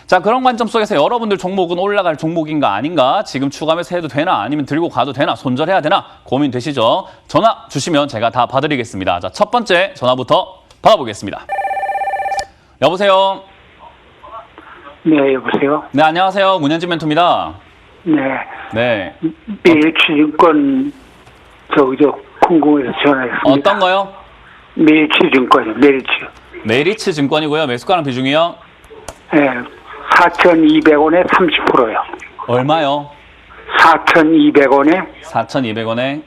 자, 그런 관점 속에서 여러분들 종목은 올라갈 종목인가 아닌가, 지금 추가 매수해도 되나 아니면 들고 가도 되나, 손절해야 되나 고민되시죠? 전화 주시면 제가 다 봐드리겠습니다. 자, 첫 번째 전화부터 받아보겠습니다. 여보세요? 네, 여보세요? 네, 안녕하세요. 문현진 멘토입니다. 네. 네. 매일치증권, 궁금해서 전화했습니다. 어떤 거요? 매일치증권이요, 매일치. 메리츠 증권이고요. 매수가랑 비중이요? 네, 4,200원에 30%요. 얼마요? 4,200원에 4,200원에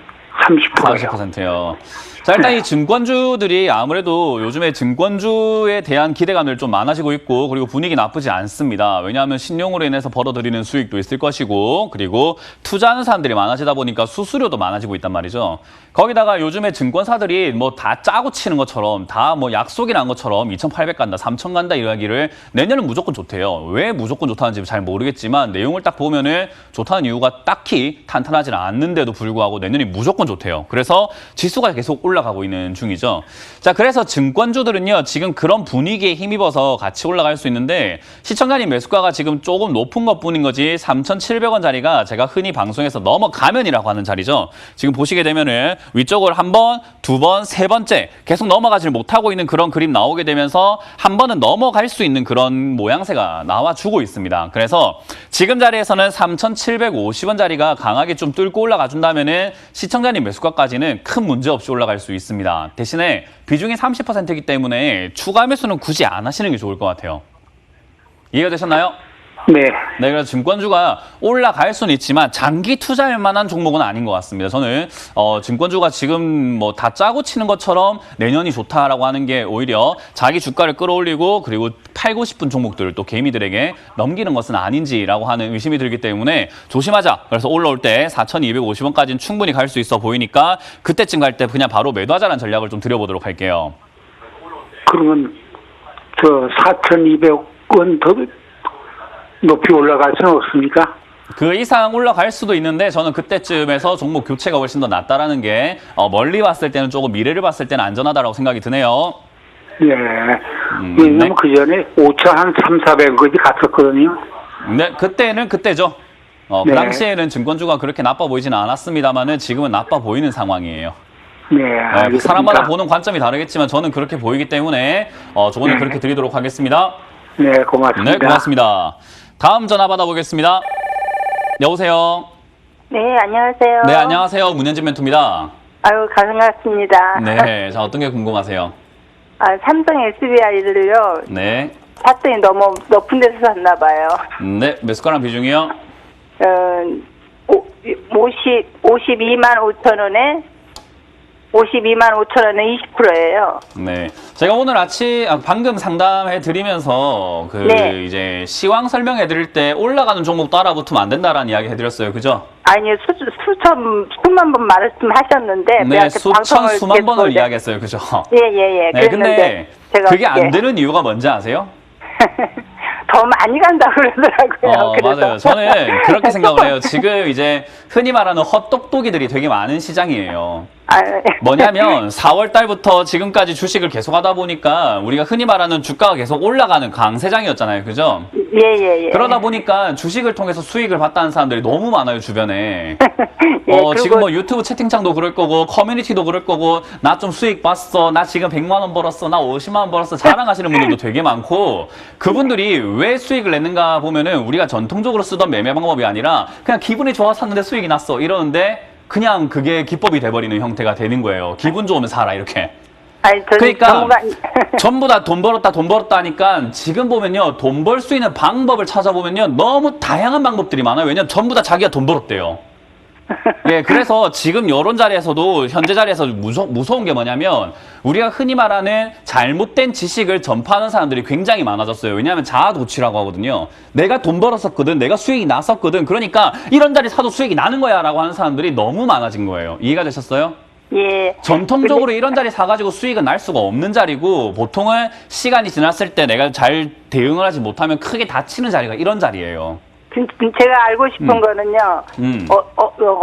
30%요. 40%요. 자, 일단 이 증권주들이 아무래도 요즘에 증권주에 대한 기대감들 좀 많아지고 있고, 그리고 분위기 나쁘지 않습니다. 왜냐하면 신용으로 인해서 벌어들이는 수익도 있을 것이고, 그리고 투자하는 사람들이 많아지다 보니까 수수료도 많아지고 있단 말이죠. 거기다가 요즘에 증권사들이 뭐 다 짜고 치는 것처럼, 다 뭐 약속이 난 것처럼 2,800 간다, 3,000 간다 이야기를 내년은 무조건 좋대요. 왜 무조건 좋다는지 잘 모르겠지만 내용을 딱 보면은 좋다는 이유가 딱히 탄탄하지는 않는데도 불구하고 내년이 무조건 좋대요. 그래서 지수가 계속 올라가고 있는 중이죠. 자, 그래서 증권주들은요, 지금 그런 분위기에 힘입어서 같이 올라갈 수 있는데, 시청자님 매수가가 지금 조금 높은 것뿐인 거지 3,700원 자리가 제가 흔히 방송에서 넘어가면이라고 하는 자리죠. 지금 보시게 되면은 위쪽을 한 번, 두 번, 세 번째 계속 넘어가지를 못하고 있는 그런 그림 나오게 되면서 한 번은 넘어갈 수 있는 그런 모양새가 나와주고 있습니다. 그래서 지금 자리에서는 3,750원 자리가 강하게 좀 뚫고 올라가 준다면은 시청자님 매수가까지는 큰 문제 없이 올라갈 수 있습니다. 대신에 비중이 30%이기 때문에 추가 매수는 굳이 안 하시는 게 좋을 것 같아요. 이해가 되셨나요? 네. 네, 그래서 증권주가 올라갈 수는 있지만 장기 투자할 만한 종목은 아닌 것 같습니다. 저는 증권주가 지금 뭐 다 짜고 치는 것처럼 내년이 좋다라고 하는 게 오히려 자기 주가를 끌어올리고, 그리고 팔고 싶은 종목들을 또 개미들에게 넘기는 것은 아닌지라고 하는 의심이 들기 때문에 조심하자. 그래서 올라올 때 4,250원까지는 충분히 갈 수 있어 보이니까 그때쯤 갈 때 그냥 바로 매도하자는 전략을 좀 드려보도록 할게요. 그러면 4,200원 더 높이 올라갈 수는 없습니까? 그 이상 올라갈 수도 있는데, 저는 그때쯤에서 종목 교체가 훨씬 더 낫다라는 게 멀리 봤을 때는, 조금 미래를 봤을 때는 안전하다라고 생각이 드네요. 네. 왜냐면 네. 그 전에 5,300원까지 갔었거든요. 네, 그때는 그때죠. 그 네. 당시에는 증권주가 그렇게 나빠 보이지는 않았습니다만은 지금은 나빠 보이는 상황이에요. 네, 알겠습니다. 사람마다 보는 관점이 다르겠지만 저는 그렇게 보이기 때문에 조언을 그렇게 드리도록 하겠습니다. 네, 고맙습니다. 네, 고맙습니다. 다음 전화 받아보겠습니다. 여보세요. 네, 안녕하세요. 네, 안녕하세요. 문현진 멘토입니다. 아유, 반갑습니다. 네, 자, 어떤 게 궁금하세요? 삼성 SDI를요, 네. 샀더니 너무 높은 데서 샀나 봐요. 네, 매수가랑 비중이요? 52만 5천 원에 20%예요. 네. 제가 오늘 방금 상담해 드리면서 네. 이제 시황 설명해 드릴 때 올라가는 종목 따라붙으면 안 된다라는 이야기 해 드렸어요. 그죠? 아니, 수만 번 말씀하셨는데. 네, 수만 번을 이야기했어요. 그죠? 예. 네, 근데 제가 그게 안 되는 이유가 뭔지 아세요? 더 많이 간다고 그러더라고요. 그래서. 맞아요. 저는 그렇게 생각을 해요. 지금 이제 흔히 말하는 헛똑똑이들이 되게 많은 시장이에요. 뭐냐면 4월 달부터 지금까지 주식을 계속 하다 보니까 우리가 흔히 말하는 주가가 계속 올라가는 강세장이었잖아요. 그죠? 예. 그러다 보니까 주식을 통해서 수익을 봤다는 사람들이 너무 많아요, 주변에. 예, 지금 뭐 유튜브 채팅창도 그럴 거고, 커뮤니티도 그럴 거고, 나 좀 수익 봤어, 나 지금 100만 원 벌었어, 나 50만 원 벌었어, 자랑하시는 분들도 되게 많고, 그분들이 왜 수익을 냈는가 보면은 우리가 전통적으로 쓰던 매매 방법이 아니라 그냥 기분이 좋아서 샀는데 수익이 났어, 이러는데 그냥 그게 기법이 돼버리는 형태가 되는 거예요. 기분 좋으면 사라, 이렇게. 아니, 그러니까 전부 다 돈 벌었다 하니까 지금 보면요, 돈 벌 수 있는 방법을 찾아보면요, 너무 다양한 방법들이 많아요. 왜냐면 전부 다 자기가 돈 벌었대요. 예, 그래서 지금 이런 자리에서도, 현재 자리에서 무서운 게 뭐냐면, 우리가 흔히 말하는 잘못된 지식을 전파하는 사람들이 굉장히 많아졌어요. 왜냐하면 자아도취라고 하거든요. 내가 돈 벌었었거든, 내가 수익이 났었거든, 그러니까 이런 자리 사도 수익이 나는 거야 라고 하는 사람들이 너무 많아진 거예요. 이해가 되셨어요? 예. 전통적으로 이런 자리 사가지고 수익은 날 수가 없는 자리고, 보통은 시간이 지났을 때 내가 잘 대응을 하지 못하면 크게 다치는 자리가 이런 자리예요. 제가 알고 싶은 거는요,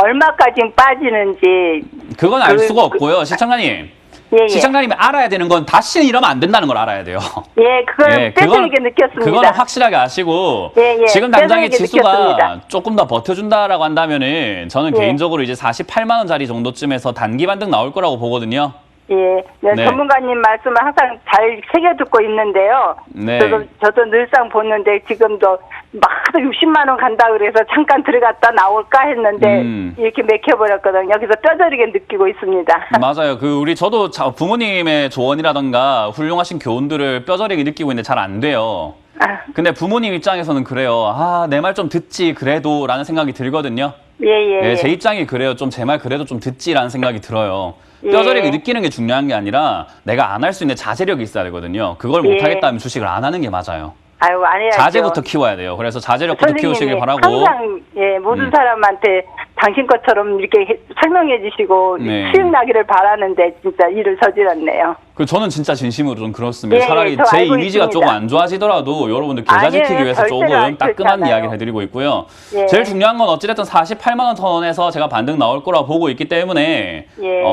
얼마까지 빠지는지. 그건 알 수가 없고요. 시청자님, 예, 예. 시청자님이 알아야 되는 건 다시는 이러면 안 된다는 걸 알아야 돼요. 예, 그걸 뼈저리게 느꼈습니다. 그거는 확실하게 아시고 예, 예. 지금 당장의 뼈저리게 지수가 느꼈습니다. 조금 더 버텨준다라고 한다면은 저는 예. 개인적으로 이제 48만 원짜리 정도쯤에서 단기 반등 나올 거라고 보거든요. 예, 네, 네. 전문가님 말씀을 항상 잘 새겨 듣고 있는데요. 네. 저도 늘상 보는데 지금도 막 60만 원 간다 그래서 잠깐 들어갔다 나올까 했는데 이렇게 맥혀버렸거든요. 그래서 뼈저리게 느끼고 있습니다. 맞아요. 저도 부모님의 조언이라던가 훌륭하신 교훈들을 뼈저리게 느끼고 있는데 잘 안 돼요. 아, 근데 부모님 입장에서는 그래요. 아, 내 말 좀 듣지 그래도 라는 생각이 들거든요. 예, 예, 네, 예. 제 입장이 그래요. 좀 제 말 그래도 좀 듣지라는 생각이 들어요. 예. 뼈저리게 느끼는 게 중요한 게 아니라 내가 안 할 수 있는 자제력이 있어야 되거든요. 그걸 예. 못하겠다면 주식을 안 하는 게 맞아요. 아유, 안 해야죠. 자제부터 키워야 돼요. 그래서 자제력부터 키우시길 바라고. 항상 예, 모든 사람한테 당신 것처럼 이렇게 설명해 주시고 네. 수익 나기를 바라는데 진짜 일을 저질렀네요. 저는 진짜 진심으로 좀 그렇습니다. 예, 차라리 저 제 알고 이미지가 있습니다. 조금 안 좋아지더라도 여러분들 계좌 아니에요. 지키기 위해서 절대로 조금 그렇지 따끔한 않아요. 이야기를 해드리고 있고요. 예. 제일 중요한 건 어찌됐든 48만 원 선에서 제가 반등 나올 거라고 보고 있기 때문에 예.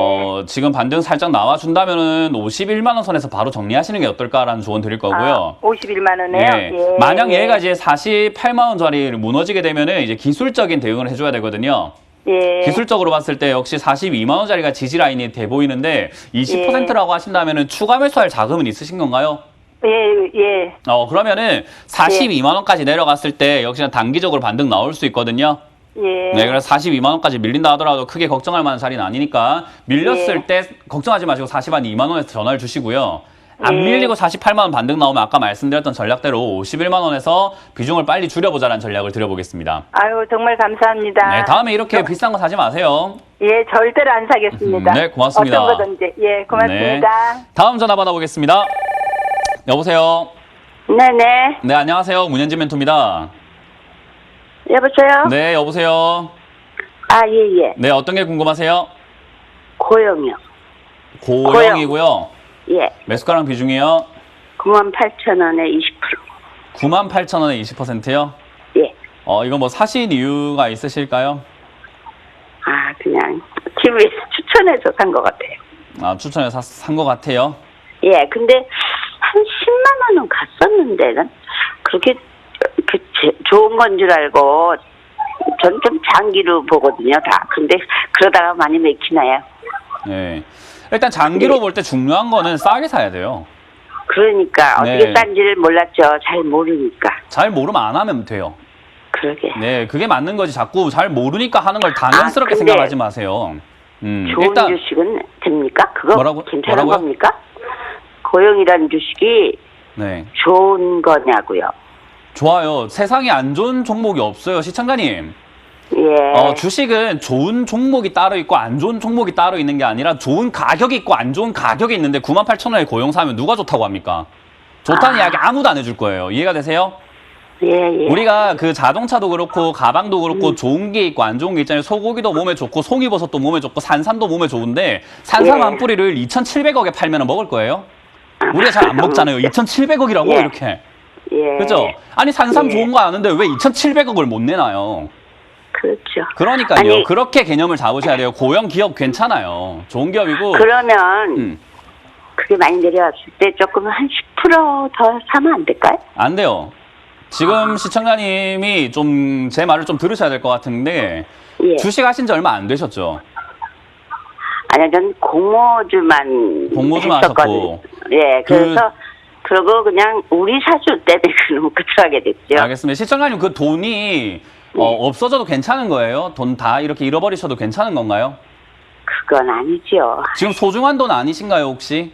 지금 반등 살짝 나와준다면은 51만 원 선에서 바로 정리하시는 게 어떨까라는 조언 드릴 거고요. 51만 원에요? 예. 예. 만약 얘가 이제 48만 원짜리를 무너지게 되면은 이제 기술적인 대응을 해줘야 되거든요. 예. 기술적으로 봤을 때 역시 42만 원짜리가 지지 라인이 돼 보이는데 20%라고 하신다면은 추가 매수할 자금은 있으신 건가요? 예, 예. 그러면은 42만 원까지 내려갔을 때 역시나 단기적으로 반등 나올 수 있거든요. 예. 네, 그래서 42만 원까지 밀린다 하더라도 크게 걱정할 만한 자리는 아니니까 밀렸을 예. 때 걱정하지 마시고 42만 원에서 전화를 주시고요. 안 예. 밀리고 48만 원 반등 나오면 아까 말씀드렸던 전략대로 51만 원에서 비중을 빨리 줄여보자라는 전략을 드려보겠습니다. 아유, 정말 감사합니다. 네, 다음에 이렇게 비싼 거 사지 마세요. 예, 절대로 안 사겠습니다. 네, 고맙습니다. 어떤 거든지. 예, 고맙습니다. 네. 다음 전화 받아보겠습니다. 여보세요. 네네. 네, 안녕하세요. 문현진 멘토입니다. 여보세요? 네, 여보세요. 아, 예, 예. 네, 어떤 게 궁금하세요? 고용이요. 고영이고요. 예. 매수가랑 비중이요. 98,000원에 20%. 98,000원에 20%요? 예. 이거 뭐 사신 이유가 있으실까요? 아, 그냥 TV에서 추천해서 산 것 같아요. 아, 추천해서 산 것 같아요. 예, 근데 한 10만 원은 갔었는데 난 그렇게 좋은 건 줄 알고 전 좀 장기로 보거든요, 다. 근데 그러다가 많이 맥히나요? 네. 일단 장기로 볼 때 중요한 거는 싸게 사야 돼요. 그러니까 네. 어떻게 싼지를 몰랐죠. 잘 모르니까. 잘 모르면 안 하면 돼요. 그러게. 네, 그게 맞는 거지. 자꾸 잘 모르니까 하는 걸 당연스럽게 근데 생각하지 마세요. 좋은 일단 주식은 됩니까? 그거 괜찮은 뭐라고요? 겁니까? 고용이라는 주식이 네. 좋은 거냐고요. 좋아요. 세상에 안 좋은 종목이 없어요, 시청자님. 예. 주식은 좋은 종목이 따로 있고 안 좋은 종목이 따로 있는 게 아니라 좋은 가격이 있고 안 좋은 가격이 있는데 98,000원에 고용 사면 누가 좋다고 합니까? 좋다는 이야기 아무도 안 해줄 거예요. 이해가 되세요? 예, 예. 우리가 그 자동차도 그렇고 가방도 그렇고 좋은 게 있고 안 좋은 게 있잖아요. 소고기도 몸에 좋고 송이버섯도 몸에 좋고 산삼도 몸에 좋은데 산삼 예. 한 뿌리를 2,700억에 팔면 먹을 거예요? 우리가 잘 안 먹잖아요. 2,700억이라고 예. 이렇게. 예. 그죠? 아니 산삼 예. 좋은 거 아는데 왜 2,700억을 못 내놔요? 그렇죠. 그러니까요. 아니, 그렇게 개념을 잡으셔야 돼요. 고형 기업 괜찮아요. 좋은 기업이고. 그러면 그게 많이 내려왔을 때 조금 한 10%더 사면 안 될까요? 안 돼요. 지금 시청자님이 좀 제 말을 좀 들으셔야 될 것 같은데 예. 주식 하신 지 얼마 안 되셨죠? 아니, 전 공모주만 했었거든요. 하셨고. 예, 그래서 그러고 그냥 우리 사주 때문에 너무 끝하게 됐죠. 알겠습니다. 시청자님 그 돈이 없어져도 괜찮은 거예요? 돈 다 이렇게 잃어버리셔도 괜찮은 건가요? 그건 아니죠. 지금 소중한 돈 아니신가요 혹시?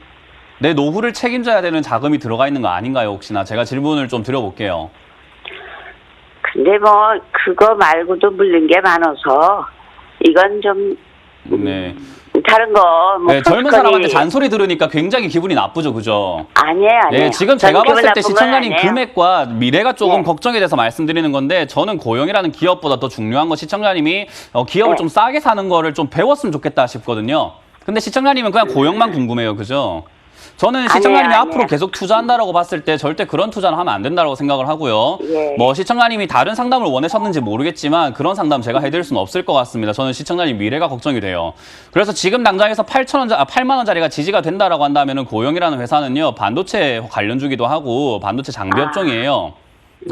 내 노후를 책임져야 되는 자금이 들어가 있는 거 아닌가요 혹시나? 제가 질문을 좀 드려볼게요. 근데 뭐 그거 말고도 물린 게 많아서 이건 좀 네. 다른 거 뭐 네, 젊은 사람한테 잔소리 들으니까 굉장히 기분이 나쁘죠, 그죠? 아니에요. 네, 지금 전 제가 기분 봤을 때 나쁜 건 시청자님 아니에요. 금액과 미래가 조금 네. 걱정이 돼서 말씀드리는 건데 저는 고용이라는 기업보다 더 중요한 건 시청자님이 기업을 네. 좀 싸게 사는 거를 좀 배웠으면 좋겠다 싶거든요. 근데 시청자님은 그냥 고용만 궁금해요, 그죠? 저는 시청자님이 아니에요. 앞으로 계속 투자한다라고 봤을 때 절대 그런 투자는 하면 안 된다고 생각을 하고요. 예. 뭐 시청자님이 다른 상담을 원하셨는지 모르겠지만 그런 상담 제가 해드릴 수는 없을 것 같습니다. 저는 시청자님 미래가 걱정이 돼요. 그래서 지금 당장에서 8만 원짜리가 지지가 된다라고 한다면은 고영이라는 회사는요 반도체 관련주기도 하고 반도체 장비 업종이에요.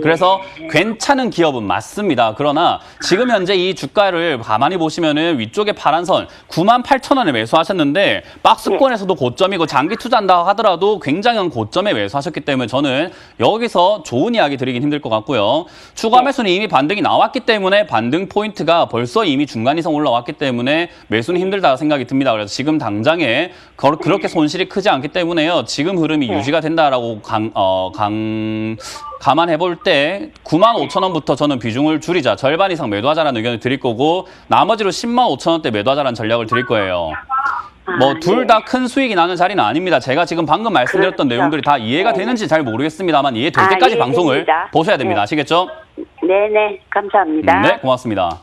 그래서 괜찮은 기업은 맞습니다. 그러나 지금 현재 이 주가를 가만히 보시면은 위쪽에 파란 선 98,000원에 매수하셨는데 박스권에서도 고점이고 장기 투자한다 하더라도 굉장한 고점에 매수하셨기 때문에 저는 여기서 좋은 이야기 드리긴 힘들 것 같고요. 추가 매수는 이미 반등이 나왔기 때문에 반등 포인트가 벌써 이미 중간 이상 올라왔기 때문에 매수는 힘들다 생각이 듭니다. 그래서 지금 당장에 그렇게 손실이 크지 않기 때문에요. 지금 흐름이 유지가 된다라고 감안해 볼 때 95,000원부터 저는 비중을 줄이자 절반 이상 매도하자라는 의견을 드릴 거고 나머지로 105,000원대 매도하자라는 전략을 드릴 거예요. 뭐 둘 다 큰 수익이 나는 자리는 아닙니다. 제가 지금 방금 말씀드렸던 그렇죠. 내용들이 다 이해가 되는지 잘 모르겠습니다만 이해될 때까지 방송을 이해됩니다. 보셔야 됩니다. 네. 아시겠죠? 네네, 감사합니다. 네, 고맙습니다.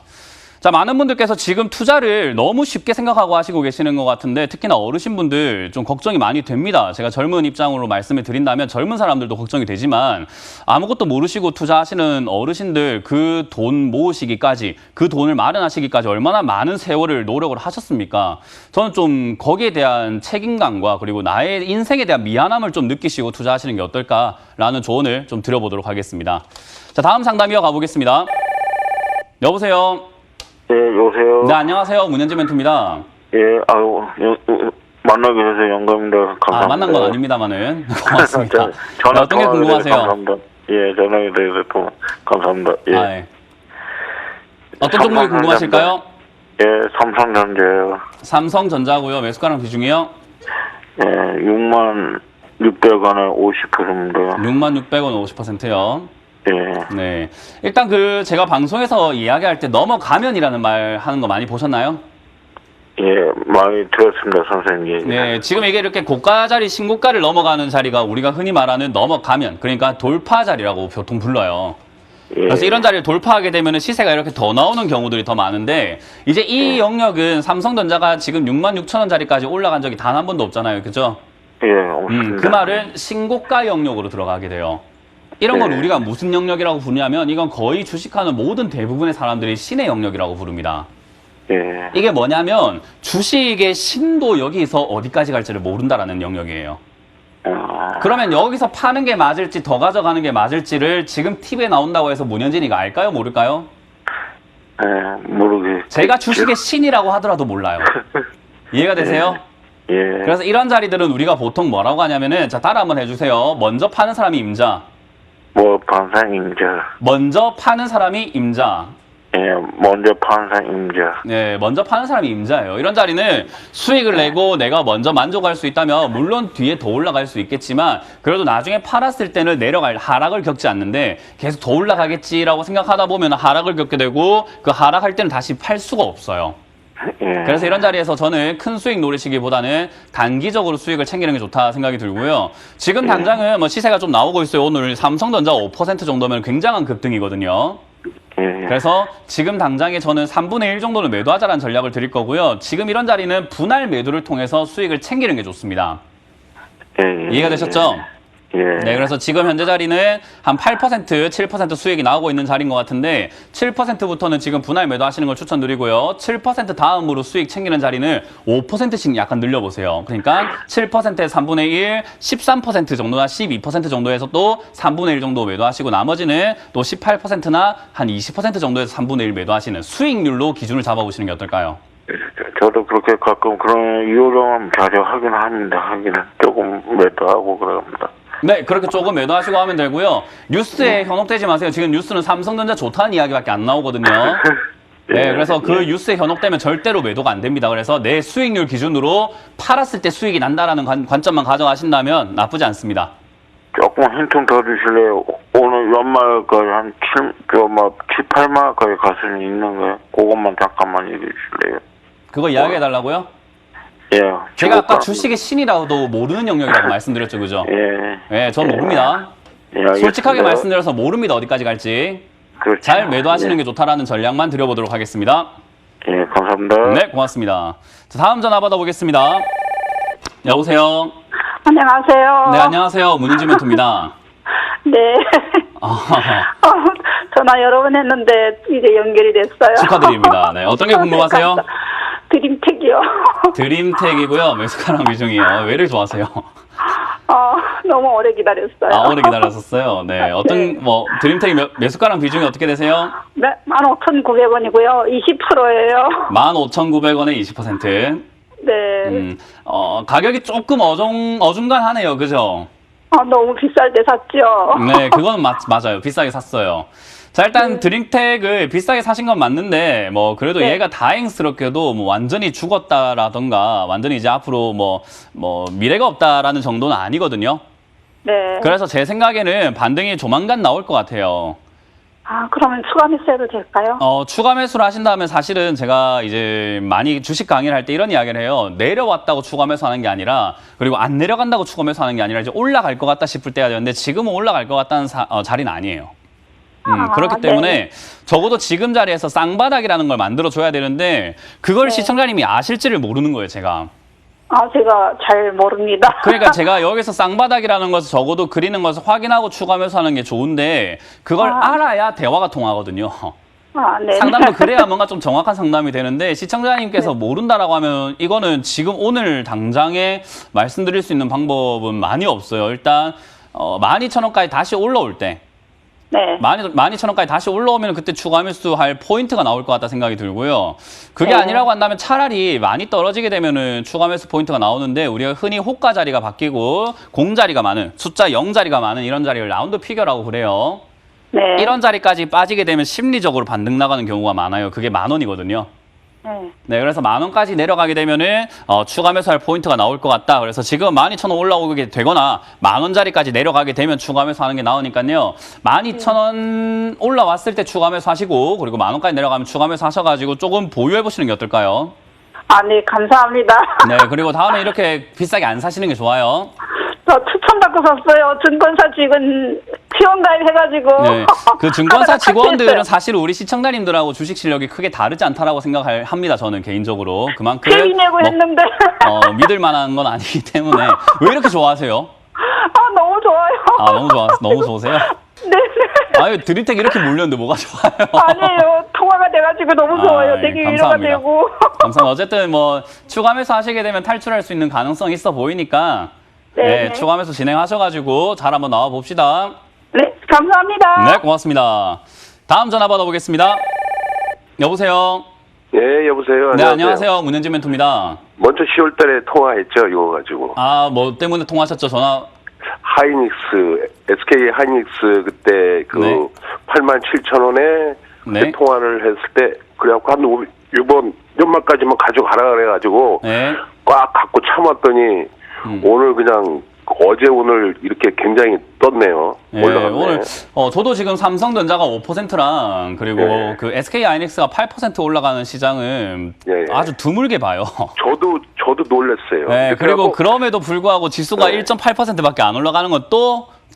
자, 많은 분들께서 지금 투자를 너무 쉽게 생각하고 하시고 계시는 것 같은데 특히나 어르신분들 좀 걱정이 많이 됩니다. 제가 젊은 입장으로 말씀을 드린다면 젊은 사람들도 걱정이 되지만 아무것도 모르시고 투자하시는 어르신들 그 돈 모으시기까지 그 돈을 마련하시기까지 얼마나 많은 세월을 노력을 하셨습니까? 저는 좀 거기에 대한 책임감과 그리고 나의 인생에 대한 미안함을 좀 느끼시고 투자하시는 게 어떨까라는 조언을 좀 드려보도록 하겠습니다. 자, 다음 상담 이어가 보겠습니다. 여보세요? 예, 여보세요. 네, 안녕하세요. 문현지 멘토입니다. 예, 아유, 만나게 돼서 영광입니다. 감사합니다. 아, 만난 건 아닙니다만은. 고맙습니다. 전화 네, 어떤 게 통화에 대해서 궁금하세요? 감사합니다. 예, 전화에 대해서 감사합니다. 예. 아, 예. 어떤 종목이 궁금하실까요? 예, 삼성전자요. 삼성전자고요. 매수가랑 비중이요? 예, 6만 600원에 50%입니다. 66,000원 50%요. 예, 네. 일단 제가 방송에서 이야기할 때 넘어가면이라는 말 하는 거 많이 보셨나요? 예, 많이 들었습니다, 선생님. 네, 지금 이게 이렇게 고가 자리, 신고가를 넘어가는 자리가 우리가 흔히 말하는 넘어가면, 그러니까 돌파 자리라고 보통 불러요. 예, 그래서 이런 자리를 돌파하게 되면 시세가 이렇게 더 나오는 경우들이 더 많은데 이제 이 영역은 삼성전자가 지금 66,000원짜리까지 올라간 적이 단 한 번도 없잖아요. 그죠? 예, 없습니다. 그 말은 신고가 영역으로 들어가게 돼요. 이런 걸 네. 우리가 무슨 영역이라고 부르냐면 이건 거의 주식하는 모든 대부분의 사람들이 신의 영역이라고 부릅니다. 예, 이게 뭐냐면 주식의 신도 여기서 어디까지 갈지를 모른다라는 영역이에요. 그러면 여기서 파는 게 맞을지 더 가져가는 게 맞을지를 지금 팁에 나온다고 해서 문현진이가 알까요? 모를까요? 예, 모르게. 제가 주식의 신이라고 하더라도 몰라요. 이해가 되세요? 예, 그래서 이런 자리들은 우리가 보통 뭐라고 하냐면은 자 따라 한번 해주세요. 먼저 파는 사람이 임자. 뭐, 반상임자. 먼저 파는 사람이 임자. 예, 먼저 반상임자. 네, 먼저 파는 사람이 임자예요. 이런 자리는 수익을 내고 내가 먼저 만족할 수 있다면 물론 뒤에 더 올라갈 수 있겠지만 그래도 나중에 팔았을 때는 하락을 겪지 않는데 계속 더 올라가겠지라고 생각하다 보면 하락을 겪게 되고 그 하락할 때는 다시 팔 수가 없어요. 예, 그래서 이런 자리에서 저는 큰 수익 노리시기보다는 단기적으로 수익을 챙기는 게 좋다 생각이 들고요. 지금 당장은 뭐 시세가 좀 나오고 있어요. 오늘 삼성전자 5% 정도면 굉장한 급등이거든요. 예, 그래서 지금 당장에 저는 3분의 1 정도는 매도하자라는 전략을 드릴 거고요. 지금 이런 자리는 분할 매도를 통해서 수익을 챙기는 게 좋습니다. 예, 이해가 되셨죠? 예, 네, 그래서 지금 현재 자리는 한 8%, 7% 수익이 나오고 있는 자리인 것 같은데 7%부터는 지금 분할 매도하시는 걸 추천드리고요. 7% 다음으로 수익 챙기는 자리는 5%씩 약간 늘려보세요. 그러니까 7%에 3분의 1, 13% 정도나 12% 정도에서 또 3분의 1 정도 매도하시고 나머지는 또 18%나 한 20% 정도에서 3분의 1 매도하시는 수익률로 기준을 잡아보시는 게 어떨까요? 저도 그렇게 가끔 그런 요령은 자주 하긴 합니다. 하기는 조금 매도하고 그럽니다. 네, 그렇게 조금 매도하시고 하면 되고요. 뉴스에 현혹되지 마세요. 지금 뉴스는 삼성전자 좋다는 이야기밖에 안 나오거든요. 네, 그래서 그 뉴스에 현혹되면 절대로 매도가 안 됩니다. 그래서 내 수익률 기준으로 팔았을 때 수익이 난다라는 관점만 가져가신다면 나쁘지 않습니다. 조금 힌트 더 주실래요? 오늘 연말까지 한 7, 8만원까지 갈 수는 있는 거예요? 그것만 잠깐만 얘기해 주실래요? 그거 이야기해달라고요? 예. 제가 아까 주식의 신이라도 모르는 영역이라고 말씀드렸죠, 그죠? 예. 네, 전 모릅니다. 예, 알겠습니다. 솔직하게 말씀드려서 모릅니다, 어디까지 갈지. 그렇죠. 잘 매도하시는 예. 게 좋다라는 전략만 드려보도록 하겠습니다. 예, 감사합니다. 네, 고맙습니다. 자, 다음 전화 받아보겠습니다. 여보세요? 안녕하세요. 네, 안녕하세요. 문인지 멘토입니다. 네. 전화 여러 번 했는데 이제 연결이 됐어요. 축하드립니다. 네, 어떤 게 궁금하세요? 드림택이요. 드림택이고요. 메스카랑 위중이요. 왜를 좋아하세요? 너무 오래 기다렸어요. 아, 오래 기다렸었어요. 네, 어떤 드림택 메스카랑 비중이 어떻게 되세요? 네, 15,900원이고요. 20%예요. 15,900원에 20%. 네. 가격이 조금 어중간하네요. 그죠? 너무 비쌀 때 샀죠. 네, 그건 맞아요. 비싸게 샀어요. 자, 일단 드림택을 비싸게 사신 건 맞는데, 그래도 네. 얘가 다행스럽게도 완전히 죽었다라던가, 완전히 이제 앞으로 미래가 없다라는 정도는 아니거든요. 네. 그래서 제 생각에는 반등이 조만간 나올 것 같아요. 그러면 추가 매수해도 될까요? 추가 매수를 하신다면 사실은 제가 이제 많이 주식 강의를 할 때 이런 이야기를 해요. 내려왔다고 추가 매수하는 게 아니라, 그리고 안 내려간다고 추가 매수하는 게 아니라 이제 올라갈 것 같다 싶을 때가 되는데 지금은 올라갈 것 같다는 자리는 아니에요. 그렇기 때문에 네. 적어도 지금 자리에서 쌍바닥이라는 걸 만들어줘야 되는데 그걸 네. 시청자님이 아실지를 모르는 거예요, 제가. 제가 잘 모릅니다. 그러니까 제가 여기서 쌍바닥이라는 것을 적어도 그리는 것을 확인하고 추가 매수하는 게 좋은데 그걸 알아야 대화가 통하거든요. 네. 상담도 그래야 뭔가 좀 정확한 상담이 되는데 시청자님께서 모른다라고 하면 이거는 지금 오늘 당장에 말씀드릴 수 있는 방법은 많이 없어요. 일단 12,000원까지 다시 올라올 때 네. 12,000원까지 다시 올라오면 그때 추가 매수할 포인트가 나올 것 같다 생각이 들고요. 그게 네. 아니라고 한다면 차라리 많이 떨어지게 되면은 추가 매수 포인트가 나오는데 우리가 흔히 호가 자리가 바뀌고 공 자리가 많은 숫자 0 자리가 많은 이런 자리를 라운드 피겨라고 그래요. 네. 이런 자리까지 빠지게 되면 심리적으로 반등 나가는 경우가 많아요. 그게 10,000원이거든요. 네, 그래서 10,000원까지 내려가게 되면은 추가 매수할 포인트가 나올 것 같다. 그래서 지금 12,000원 올라오게 되거나 10,000원짜리까지 내려가게 되면 추가 매수하는 게 나오니까요. 12,000원 올라왔을 때 추가 매수하시고 그리고 10,000원까지 내려가면 추가 매수하셔가지고 조금 보유해 보시는 게 어떨까요? 네, 감사합니다. 네, 그리고 다음에 이렇게 비싸게 안 사시는 게 좋아요. 저 추천받고 샀어요. 증권사 직원 지원 가입해가지고. 네, 그 증권사 하다가 직원들은 삭제했어요. 사실 우리 시청자님들하고 주식 실력이 크게 다르지 않다라고 생각합니다. 저는 개인적으로 그만큼 페이 내고 했는데. 믿을 만한 건 아니기 때문에 왜 이렇게 좋아하세요? 너무 좋아요. 너무 좋으세요? 네. 아유, 드림텍 이렇게 몰렸는데 뭐가 좋아요? 아니에요. 통화가 돼가지고 너무 좋아요. 되게 위로가 감사합니다. 되고. 감사합니다. 어쨌든 추가 매수 하시게 되면 탈출할 수 있는 가능성이 있어 보이니까 네. 추가 매수 진행하셔가지고 잘 한번 나와 봅시다. 네, 감사합니다. 네, 고맙습니다. 다음 전화 받아보겠습니다. 여보세요. 네, 여보세요. 네, 안녕하세요. 문현진 멘토입니다. 먼저 10월 달에 통화했죠, 이거 가지고. 뭐 때문에 통화하셨죠? 전화. 하이닉스, SK 하이닉스 그때 네. 87,000원에 네. 통화를 했을 때, 그래갖고 이번 연말까지만 가져가라 그래가지고, 네. 꽉 갖고 참았더니, 오늘 그냥 오늘 이렇게 굉장히 떴네요. 올라갔네. 오늘 저도 지금 삼성전자가 5%랑 그리고 예. 그 SK 하이닉스가 8% 올라가는 시장은 예. 아주 드물게 봐요. 저도 놀랐어요. 네, 그래갖고 그리고 그럼에도 불구하고 지수가 네. 1.8%밖에 안 올라가는 건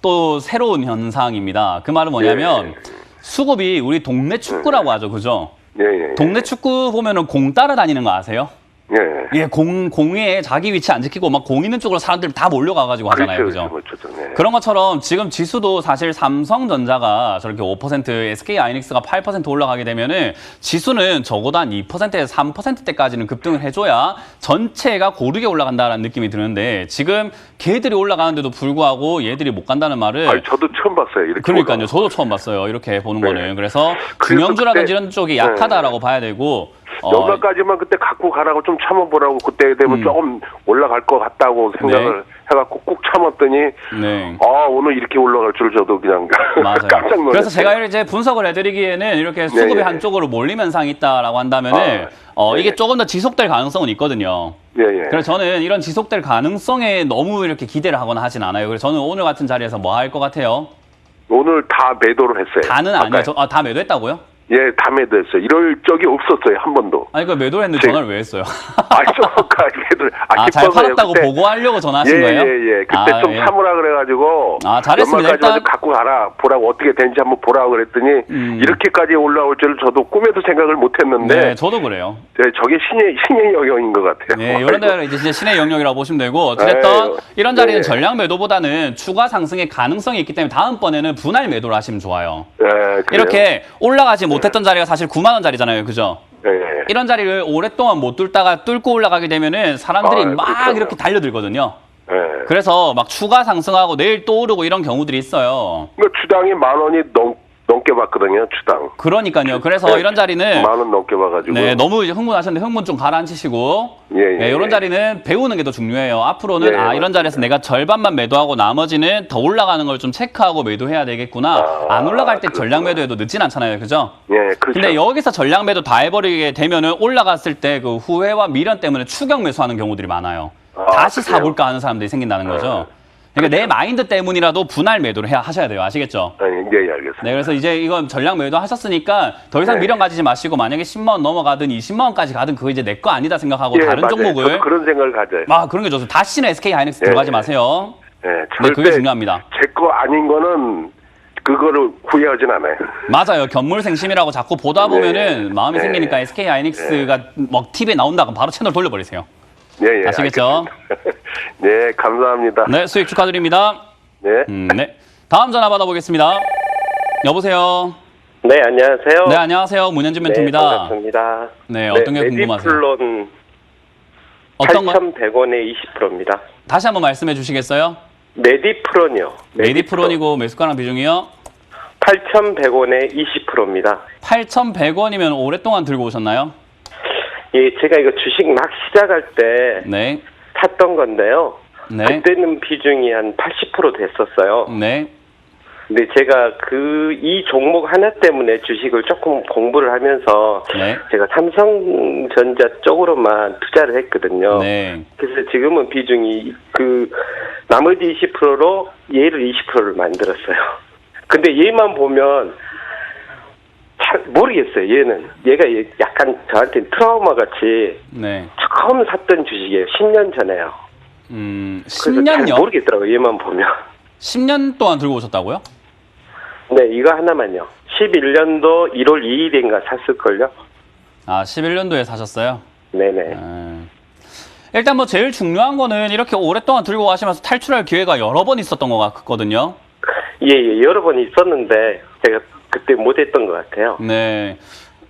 또 새로운 현상입니다. 그 말은 뭐냐면 수급이 우리 동네 축구라고 하죠, 그죠? 예. 동네 축구 보면은 공 따라다니는 거 아세요? 예. 예, 공에 자기 위치 안 지키고 막 공 있는 쪽으로 사람들 다 몰려가가지고 하잖아요, 그죠? 네. 그런 것처럼 지금 지수도 사실 삼성전자가 저렇게 5%, SK 하이닉스가 8% 올라가게 되면은 지수는 적어도 한 2%에서 3%대까지는 급등을 해줘야 전체가 고르게 올라간다라는 느낌이 드는데 지금 걔들이 올라가는데도 불구하고 얘들이 못 간다는 말을 저도 처음 봤어요. 이렇게. 그러니까요. 올라가는 저도 처음 봤어요. 이렇게 보는 네. 거는. 그래서 그래서 중형주라든지 그때- 이런 쪽이 약하다라고 봐야 되고 연말까지만 그때 갖고 가라고 좀 참아보라고 그때 되면 조금 올라갈 것 같다고 생각을 해갖고 꾹 참았더니 네. 오늘 이렇게 올라갈 줄 저도 그냥 맞아요. 깜짝 놀랐어요. 그래서 제가 이제 분석을 해드리기에는 이렇게 수급이 예. 한쪽으로 몰림 현상이 있다라고 한다면은 이게 조금 더 지속될 가능성은 있거든요. 예. 그래서 저는 이런 지속될 가능성에 너무 이렇게 기대를 하거나 하진 않아요. 그래서 저는 오늘 같은 자리에서 뭐 할 것 같아요? 오늘 다 매도를 했어요. 다는 아까. 아니에요. 다 매도했다고요? 예, 다 매도했어요. 이럴 적이 없었어요, 한 번도. 아니, 그 매도를 했는데 전화를 왜 했어요? 아, 잘 기뻐서요. 팔았다고 그때, 보고하려고 전화하신 예, 거예요? 예. 그때 좀 참으라 그래가지고. 잘했습니다. 연말까지 일단 갖고 가라. 보라고 어떻게 되는지 한번 보라고 그랬더니 이렇게까지 올라올 줄 저도 꿈에도 생각을 못했는데. 네, 저도 그래요. 네, 저게 신의 영역인 것 같아요. 네, 이런 데는 이제 진짜 신의 영역이라고 보시면 되고, 어쨌든 이런 자리는 전량 매도보다는 추가 상승의 가능성이 있기 때문에 다음번에는 분할 매도를 하시면 좋아요. 네, 그래요? 이렇게 올라가지 못했던 자리가 사실 9만 원짜리잖아요, 그죠? 네. 이런 자리를 오랫동안 못 뚫다가 뚫고 올라가게 되면은 사람들이 막 그렇죠. 이렇게 달려들거든요. 네. 그래서 막 추가 상승하고 내일 또 오르고 이런 경우들이 있어요. 그러니까 주당이 10,000원이 넘게 받거든요, 주당. 그러니까요. 그래서 이런 자리는 10,000원 넘게 봐가지고. 네, 너무 이제 흥분하셨는데 흥분 좀 가라앉히시고 예, 네, 이런 자리는 배우는 게 더 중요해요. 앞으로는 예, 이런 맞습니다. 자리에서 내가 절반만 매도하고 나머지는 더 올라가는 걸 좀 체크하고 매도해야 되겠구나. 안 올라갈 때 전량 매도해도 늦진 않잖아요. 그죠? 예, 그렇죠. 근데 여기서 전량 매도 다 해버리게 되면은 올라갔을 때 그 후회와 미련 때문에 추격 매수하는 경우들이 많아요. 다시 그래요? 사볼까 하는 사람들이 생긴다는 거죠. 그러니까 내 마인드 때문이라도 분할 매도를 하셔야 돼요. 아시겠죠? 예, 알겠습니다. 네, 그래서 이제 이건 전량 매도 하셨으니까 더 이상 네. 미련 가지지 마시고 만약에 10만 원 넘어가든 20만 원까지 가든 그거 이제 내 거 아니다 생각하고 예, 다른 맞아요. 종목을 저도 그런 생각을 가져요. 그런 게 좋습니다. 다시는 SK 하이닉스 예, 들어가지 예. 마세요. 예, 네, 절대 그게 중요합니다. 제 거 아닌 거는 그거를 후회하진 않아요. 맞아요. 견물생심이라고 자꾸 보다 보면은 마음이 네. 생기니까 SK 하이닉스가 막 TV에 나온다 그럼 바로 채널 돌려버리세요. 예, 아시겠죠? 알겠습니다. 네, 감사합니다. 네, 수익 축하드립니다. 네. 네. 다음 전화 받아보겠습니다. 여보세요. 네, 안녕하세요. 네, 안녕하세요. 문현진 멘토입니다. 반갑습니다. 네, 어떤 게 궁금하세요? 메디플론 어떤 거? 8,100원에 20%입니다. 다시 한번 말씀해 주시겠어요? 메디프론이요. 메디프론이고 매수가랑 비중이요? 8,100원에 20%입니다. 8,100원이면 오랫동안 들고 오셨나요? 예, 제가 이거 주식 막 시작할 때 네. 샀던 건데요. 네. 그때는 비중이 한 80% 됐었어요. 네. 근데 제가 이 종목 하나 때문에 주식을 조금 공부를 하면서 네. 제가 삼성전자 쪽으로만 투자를 했거든요. 네. 그래서 지금은 비중이 나머지 20%로 얘를 20%를 만들었어요. 근데 얘만 보면 잘 모르겠어요. 얘가 약간 저한테 트라우마 같이 네. 처음 샀던 주식이에요. 10년 전에요. 그래서 잘 10년요? 모르겠더라고요. 얘만 보면. 10년 동안 들고 오셨다고요? 네, 이거 하나만요. 11년도 1월 2일인가 샀을걸요? 11년도에 사셨어요? 네네. 일단 뭐 제일 중요한 거는 이렇게 오랫동안 들고 가시면서 탈출할 기회가 여러 번 있었던 것 같거든요. 예, 여러 번 있었는데 제가 그때 못했던 것 같아요. 네.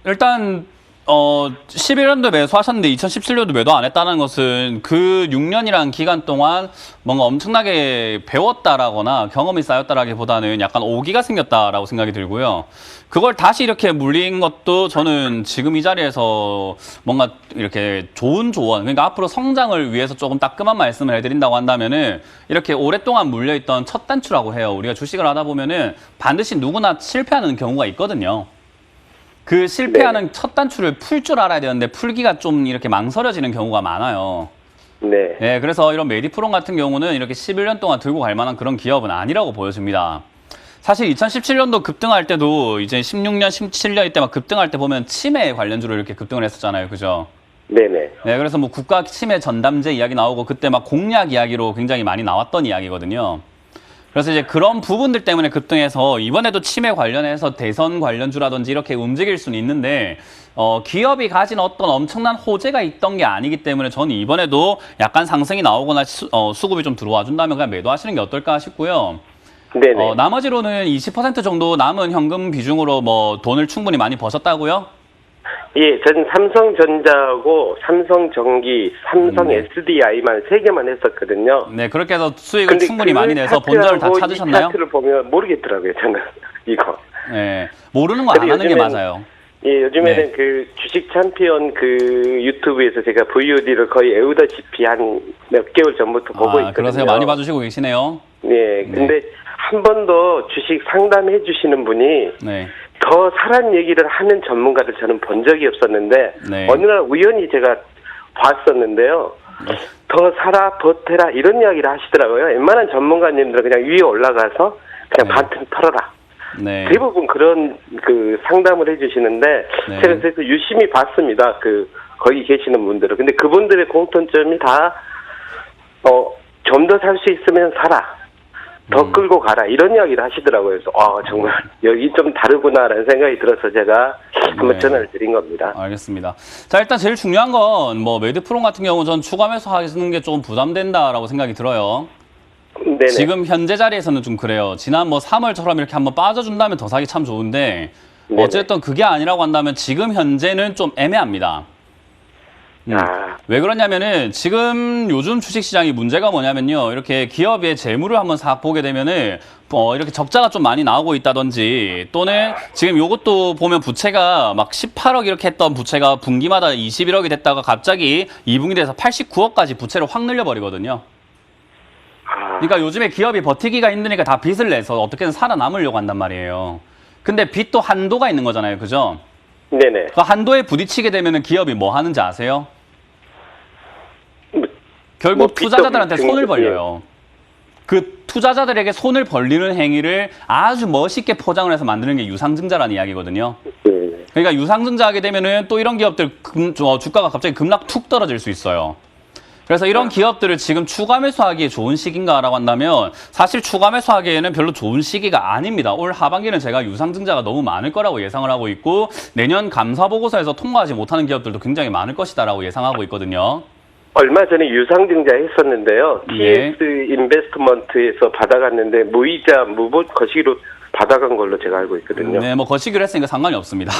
일단 11년도에 매수하셨는데 2017년도 매도 안 했다는 것은 그 6년이라는 기간 동안 뭔가 엄청나게 배웠다라거나 경험이 쌓였다라기보다는 약간 오기가 생겼다라고 생각이 들고요. 그걸 다시 이렇게 물린 것도 저는 지금 이 자리에서 뭔가 이렇게 좋은 조언, 그러니까 앞으로 성장을 위해서 조금 따끔한 말씀을 해드린다고 한다면은 이렇게 오랫동안 물려있던 첫 단추라고 해요. 우리가 주식을 하다 보면은 반드시 누구나 실패하는 경우가 있거든요. 그 실패하는 첫 단추를 풀 줄 알아야 되는데 풀기가 좀 이렇게 망설여지는 경우가 많아요. 네. 네, 그래서 이런 메디프론 같은 경우는 이렇게 11년 동안 들고 갈 만한 그런 기업은 아니라고 보여집니다. 사실 2017년도 급등할 때도 이제 16년, 17년 이때 막 급등할 때 보면 치매 관련주로 이렇게 급등을 했었잖아요. 그죠? 네네. 네, 그래서 뭐 국가 치매 전담제 이야기 나오고 그때 막 공약 이야기로 굉장히 많이 나왔던 이야기거든요. 그래서 이제 그런 부분들 때문에 급등해서 이번에도 치매 관련해서 대선 관련주라든지 이렇게 움직일 수는 있는데 기업이 가진 어떤 엄청난 호재가 있던 게 아니기 때문에 저는 이번에도 약간 상승이 나오거나 수급이 좀 들어와 준다면 그냥 매도하시는 게 어떨까 싶고요. 네네. 나머지로는 20% 정도 남은 현금 비중으로 뭐 돈을 충분히 많이 버셨다고요? 예, 저는 삼성전자하고 삼성전기, 삼성 SDI만 3개만 했었거든요. 네, 그렇게 해서 수익을 근데 충분히 그 많이 내서 본전을 다 차트하고 찾으셨나요? 이 차트를 보면 모르겠더라고요, 저는 이거. 네, 모르는 거 안 근데 하는 게 요즘엔- 맞아요. 예, 요즘에는 네. 그 주식 챔피언 유튜브에서 제가 VOD를 거의 애우다시피 한 몇 개월 전부터 보고 있거든요. 그러세요. 많이 봐주시고 계시네요. 예, 근데 한 번도 주식 상담해 주시는 분이 네. 더 사란 얘기를 하는 전문가를 저는 본 적이 없었는데 네. 어느 날 우연히 제가 봤었는데요. 더 사라, 버텨라 이런 이야기를 하시더라고요. 웬만한 전문가님들은 그냥 위에 올라가서 그냥 네. 반틈 털어라. 네. 대부분 그런 그 상담을 해주시는데 네. 제가 그래서 유심히 봤습니다. 그 거기 계시는 분들은. 근데 그분들의 공통점이 다 좀 더 살 수 있으면 사라. 더 끌고 가라. 이런 이야기를 하시더라고요. 그래서 정말 여기 좀 다르구나라는 생각이 들어서 제가 한번 네. 전화를 드린 겁니다. 알겠습니다. 자, 일단 제일 중요한 건 뭐 매드프롬 같은 경우 전 추가 매수하는 게 좀 부담된다라고 생각이 들어요. 네네. 지금 현재 자리에서는 좀 그래요. 지난 뭐 3월처럼 이렇게 한번 빠져준다면 더 사기 참 좋은데 네네. 어쨌든 그게 아니라고 한다면 지금 현재는 좀 애매합니다. 왜 그러냐면은 지금 요즘 주식시장이 문제가 뭐냐면요. 이렇게 기업의 재물을 한번 싹 보게 되면은 이렇게 적자가 좀 많이 나오고 있다든지 또는 지금 요것도 보면 부채가 막 18억 이렇게 했던 부채가 분기마다 21억이 됐다가 갑자기 2분기 돼서 89억까지 부채를 확 늘려버리거든요. 그러니까 요즘에 기업이 버티기가 힘드니까 다 빚을 내서 어떻게든 살아남으려고 한단 말이에요. 근데 빚도 한도가 있는 거잖아요. 그죠? 네네. 그 한도에 부딪히게 되면은 기업이 뭐 하는지 아세요? 결국 빚도 투자자들한테 손을 예. 벌려요. 그 투자자들에게 손을 벌리는 행위를 아주 멋있게 포장을 해서 만드는 게 유상증자라는 이야기거든요. 네. 그러니까 유상증자 하게 되면은 또 이런 기업들 주가가 갑자기 급락 툭 떨어질 수 있어요. 그래서 이런 기업들을 지금 추가 매수하기에 좋은 시기인가라고 한다면 사실 추가 매수하기에는 별로 좋은 시기가 아닙니다. 올 하반기는 제가 유상증자가 너무 많을 거라고 예상을 하고 있고 내년 감사보고서에서 통과하지 못하는 기업들도 굉장히 많을 것이다라고 예상하고 있거든요. 얼마 전에 유상증자 했었는데요. 예. TS 인베스트먼트에서 받아갔는데 무이자 무보 거시기로 받아간 걸로 제가 알고 있거든요. 네, 뭐 거시기로 했으니까 상관이 없습니다.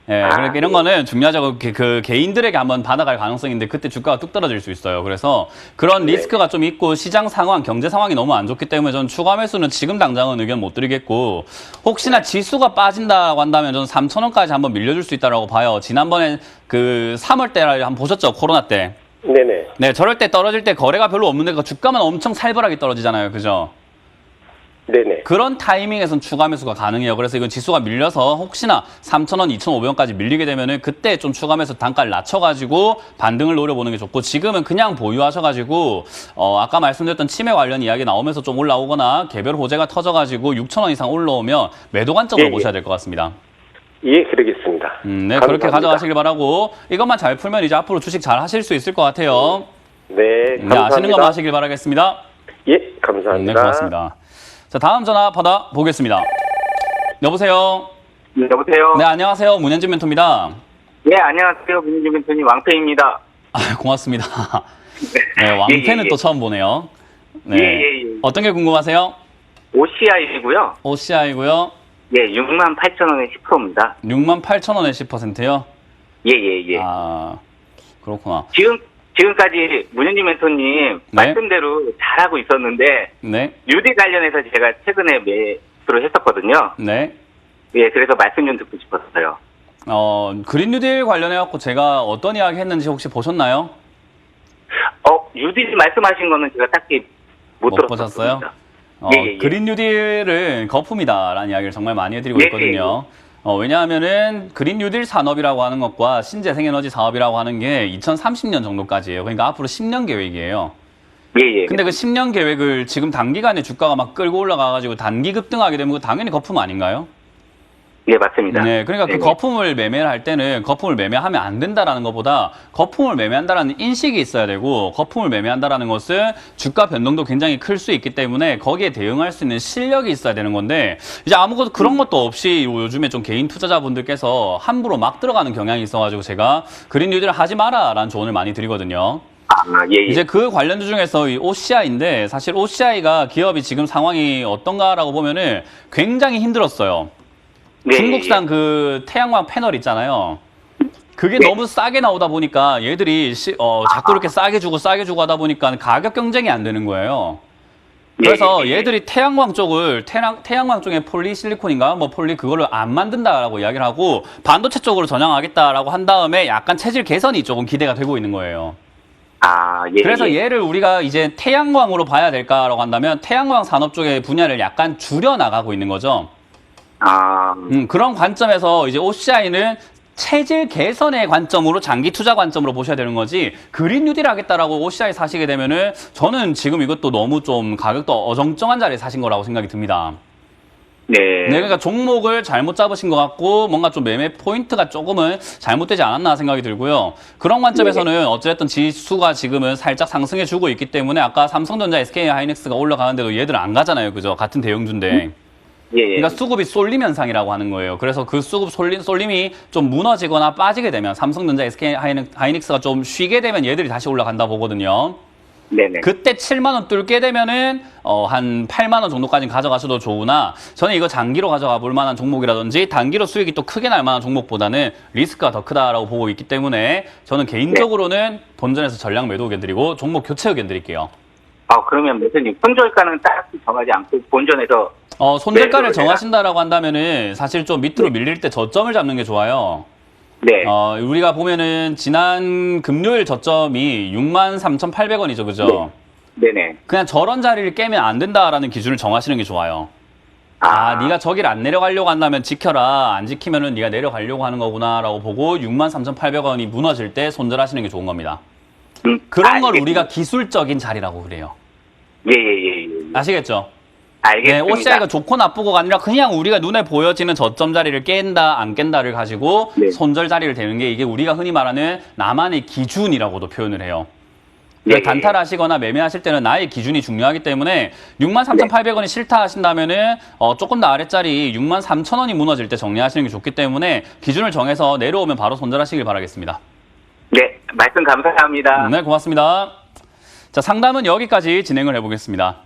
예, 그러니까 이런 네. 거는 중요하죠. 그 개인들에게 한번 받아갈 가능성인데 그때 주가가 뚝 떨어질 수 있어요. 그래서 그런 리스크가 좀 있고 시장 상황, 경제 상황이 너무 안 좋기 때문에 저는 추가 매수는 지금 당장은 의견 못 드리겠고 혹시나 지수가 빠진다고 한다면 저는 3,000원까지 한번 밀려줄 수 있다고 봐요. 지난번에 그 3월 때 한번 보셨죠? 코로나 때. 네네. 네, 저럴 때 떨어질 때 거래가 별로 없는데 그 주가만 엄청 살벌하게 떨어지잖아요. 그죠? 네네. 그런 타이밍에선 추가 매수가 가능해요. 그래서 이건 지수가 밀려서 혹시나 3,000원, 2,500원까지 밀리게 되면은 그때 좀 추가 매수 단가를 낮춰가지고 반등을 노려보는 게 좋고 지금은 그냥 보유하셔가지고 아까 말씀드렸던 치매 관련 이야기 나오면서 좀 올라오거나 개별 호재가 터져가지고 6,000원 이상 올라오면 매도 관점으로 예, 예. 보셔야 될 것 같습니다. 예, 그러겠습니다. 네, 감사합니다. 그렇게 가져가시길 바라고 이것만 잘 풀면 이제 앞으로 주식 잘 하실 수 있을 것 같아요. 네, 네, 감사합니다. 아시는 것만 하시길 바라겠습니다. 예, 감사합니다. 네, 고맙습니다. 자, 다음 전화 받아보겠습니다. 여보세요? 여보세요? 네, 안녕하세요. 문현진 멘토입니다. 네, 안녕하세요. 문진주 멘토님 왕팬입니다. 아, 고맙습니다. 네, 왕팬은 예. 또 처음 보네요. 네. 예. 어떤 게 궁금하세요? OCI이고요. OCI고요. 예, 68,000원에 10%입니다. 68,000원에 10%요? 예. 아, 그렇구나. 지금까지 문현진 멘토님 말씀대로 잘하고 있었는데, 네, 뉴딜 관련해서 제가 최근에 매수를 했었거든요. 네. 예, 그래서 말씀 좀 듣고 싶었어요. 그린 뉴딜 관련해갖고 제가 어떤 이야기 했는지 혹시 보셨나요? 뉴딜 말씀하신 거는 제가 딱히 못 보셨어요? 들었습니다. 예. 그린 뉴딜은 거품이다라는 이야기를 정말 많이 해드리고 예, 있거든요. 왜냐하면은 그린 뉴딜 산업이라고 하는 것과 신재생에너지 사업이라고 하는 게 2030년 정도까지예요. 그러니까 앞으로 10년 계획이에요. 예. 근데 그 10년 계획을 지금 단기간에 주가가 막 끌고 올라가가지고 단기 급등하게 되면 그 당연히 거품 아닌가요? 예, 맞습니다. 네, 그러니까 그 거품을 매매를 할 때는 거품을 매매하면 안 된다라는 것보다 거품을 매매한다라는 인식이 있어야 되고 거품을 매매한다라는 것은 주가 변동도 굉장히 클 수 있기 때문에 거기에 대응할 수 있는 실력이 있어야 되는 건데 이제 아무것도 그런 것도 없이 요즘에 좀 개인 투자자분들께서 함부로 막 들어가는 경향이 있어가지고 제가 그린 뉴딜을 하지 마라라는 조언을 많이 드리거든요. 예. 이제 그 관련주 중에서 이 OCI인데 사실 OCI가 기업이 지금 상황이 어떤가라고 보면은 굉장히 힘들었어요. 네, 중국산 그 태양광 패널 있잖아요. 그게 너무 싸게 나오다 보니까 얘들이 자꾸 이렇게 싸게 주고 하다 보니까 가격 경쟁이 안 되는 거예요. 그래서 얘들이 태양광 쪽을 태양광 쪽에 폴리실리콘인가 뭐 폴리 그거를 안 만든다라고 이야기를 하고 반도체 쪽으로 전향하겠다라고 한 다음에 약간 체질 개선이 조금 기대가 되고 있는 거예요. 예. 그래서 얘를 우리가 이제 태양광으로 봐야 될까라고 한다면 태양광 산업 쪽의 분야를 약간 줄여 나가고 있는 거죠. 그런 관점에서 이제 OCI는 체질 개선의 관점으로 장기 투자 관점으로 보셔야 되는 거지 그린 뉴딜 하겠다라고 OCI 사시게 되면은 저는 지금 이것도 너무 좀 가격도 어정쩡한 자리에 사신 거라고 생각이 듭니다. 네. 네, 그러니까 종목을 잘못 잡으신 것 같고 뭔가 좀 매매 포인트가 조금은 잘못되지 않았나 생각이 들고요. 그런 관점에서는 어쨌든 지수가 지금은 살짝 상승해주고 있기 때문에 아까 삼성전자, SK하이닉스가 올라가는데도 얘들 안 가잖아요. 그죠? 같은 대형주인데. 예. 그러니까 수급이 쏠림 현상이라고 하는 거예요. 그래서 그 수급 쏠림이 좀 무너지거나 빠지게 되면 삼성전자, SK하이닉스가 좀 쉬게 되면 얘들이 다시 올라간다 보거든요. 네네. 그때 7만 원 뚫게 되면은 한 8만 원 정도까지 가져가셔도 좋으나 저는 이거 장기로 가져가 볼 만한 종목이라든지 단기로 수익이 또 크게 날 만한 종목보다는 리스크가 더 크다라고 보고 있기 때문에 저는 개인적으로는 본전에서 전량 매도 의견 드리고 종목 교체 의견 드릴게요. 그러면 대표님 손절가는 딱히 정하지 않고 본전에서 손절가를 네, 정하신다라고 한다면은 사실 좀 밑으로 밀릴 때 저점을 잡는 게 좋아요. 네. 우리가 보면은 지난 금요일 저점이 63,800원이죠. 그죠? 네네. 그냥 저런 자리를 깨면 안 된다라는 기준을 정하시는 게 좋아요. 네가 저길 안 내려가려고 한다면 지켜라. 안 지키면은 네가 내려가려고 하는 거구나라고 보고 63,800원이 무너질 때 손절하시는 게 좋은 겁니다. 그런 걸 알겠습니다. 우리가 기술적인 자리라고 그래요. 예. 아시겠죠? 네, 알겠습니다. OCI가 좋고 나쁘고가 아니라 그냥 우리가 눈에 보여지는 저점 자리를 깬다, 안 깬다를 가지고 네. 손절 자리를 대는 게 이게 우리가 흔히 말하는 나만의 기준이라고도 표현을 해요. 예. 단타하시거나 매매하실 때는 나의 기준이 중요하기 때문에 63,800원이 싫다 하신다면은 조금 더 아랫자리 63,000원이 무너질 때 정리하시는 게 좋기 때문에 기준을 정해서 내려오면 바로 손절하시길 바라겠습니다. 네, 말씀 감사합니다. 네, 고맙습니다. 자, 상담은 여기까지 진행을 해보겠습니다.